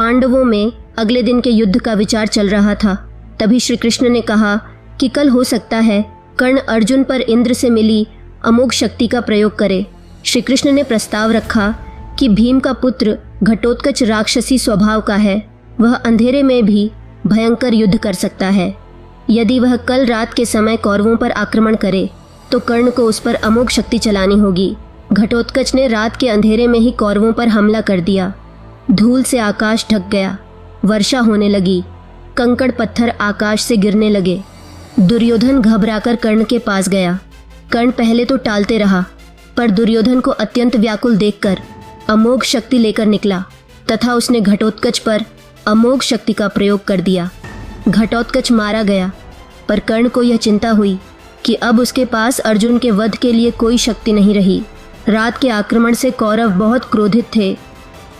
पांडवों में अगले दिन के युद्ध का विचार चल रहा था। तभी श्री कृष्ण ने कहा कि कल हो सकता है कर्ण अर्जुन पर इंद्र से मिली अमोघ शक्ति का प्रयोग करे। श्री कृष्ण ने प्रस्ताव रखा कि भीम का पुत्र घटोत्कच राक्षसी स्वभाव का है, वह अंधेरे में भी भयंकर युद्ध कर सकता है। यदि वह कल रात के समय कौरवों पर आक्रमण करे तो कर्ण को उस पर अमोघ शक्ति चलानी होगी। घटोत्कच ने रात के अंधेरे में ही कौरवों पर हमला कर दिया। धूल से आकाश ढक गया, वर्षा होने लगी, कंकड़ पत्थर आकाश से गिरने लगे। दुर्योधन घबराकर कर्ण के पास गया। कर्ण पहले तो टालते रहा, पर दुर्योधन को अत्यंत व्याकुल देखकर अमोघ शक्ति लेकर निकला तथा उसने घटोत्कच पर अमोघ शक्ति का प्रयोग कर दिया। घटोत्कच मारा गया, पर कर्ण को यह चिंता हुई कि अब उसके पास अर्जुन के वध के लिए कोई शक्ति नहीं रही। रात के आक्रमण से कौरव बहुत क्रोधित थे।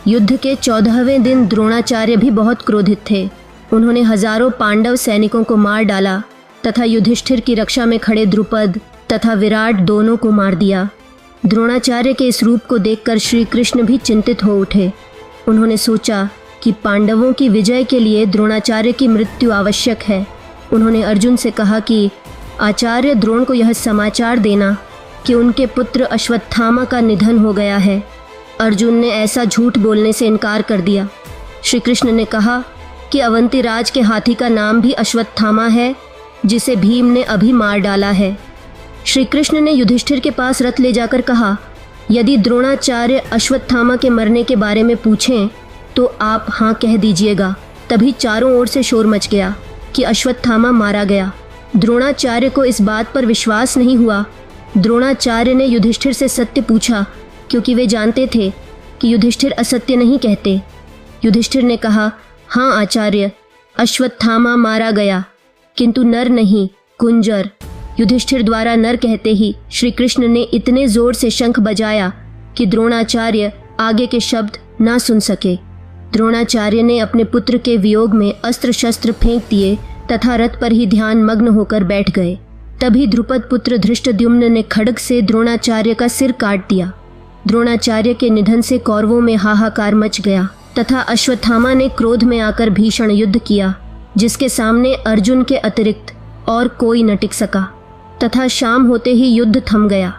युद्ध के 14वें दिन द्रोणाचार्य भी बहुत क्रोधित थे। उन्होंने हजारों पांडव सैनिकों को मार डाला तथा युधिष्ठिर की रक्षा में खड़े द्रुपद तथा विराट दोनों को मार दिया। द्रोणाचार्य के इस रूप को देखकर श्री कृष्ण भी चिंतित हो उठे। उन्होंने सोचा कि पांडवों की विजय के लिए द्रोणाचार्य की मृत्यु आवश्यक है। उन्होंने अर्जुन से कहा कि आचार्य द्रोण को यह समाचार देना कि उनके पुत्र अश्वत्थामा का निधन हो गया है। अर्जुन ने ऐसा झूठ बोलने से इनकार कर दिया। श्री कृष्ण ने कहा कि अवंतीराज के हाथी का नाम भी अश्वत्थामा है, जिसे भीम ने अभी मार डाला है। श्री कृष्ण ने युधिष्ठिर के पास रथ ले जाकर कहा, यदि द्रोणाचार्य अश्वत्थामा के मरने के बारे में पूछें तो आप हाँ कह दीजिएगा। तभी चारों ओर से शोर मच गया कि अश्वत्थामा मारा गया। द्रोणाचार्य को इस बात पर विश्वास नहीं हुआ। द्रोणाचार्य ने युधिष्ठिर से सत्य पूछा, क्योंकि वे जानते थे कि युधिष्ठिर असत्य नहीं कहते। युधिष्ठिर ने कहा, हाँ आचार्य, अश्वत्थामा मारा गया, किंतु नर नहीं, कुंजर। युधिष्ठिर द्वारा नर कहते ही श्री कृष्ण ने इतने जोर से शंख बजाया कि द्रोणाचार्य आगे के शब्द ना सुन सके। द्रोणाचार्य ने अपने पुत्र के वियोग में अस्त्र शस्त्र फेंक दिए तथा रथ पर ही ध्यान मग्न होकर बैठ गए। तभी द्रुपद पुत्र धृष्टद्युम्न ने खड्ग से द्रोणाचार्य का सिर काट दिया। द्रोणाचार्य के निधन से कौरवों में हाहाकार मच गया तथा अश्वत्थामा ने क्रोध में आकर भीषण युद्ध किया, जिसके सामने अर्जुन के अतिरिक्त और कोई न टिक सका, तथा शाम होते ही युद्ध थम गया।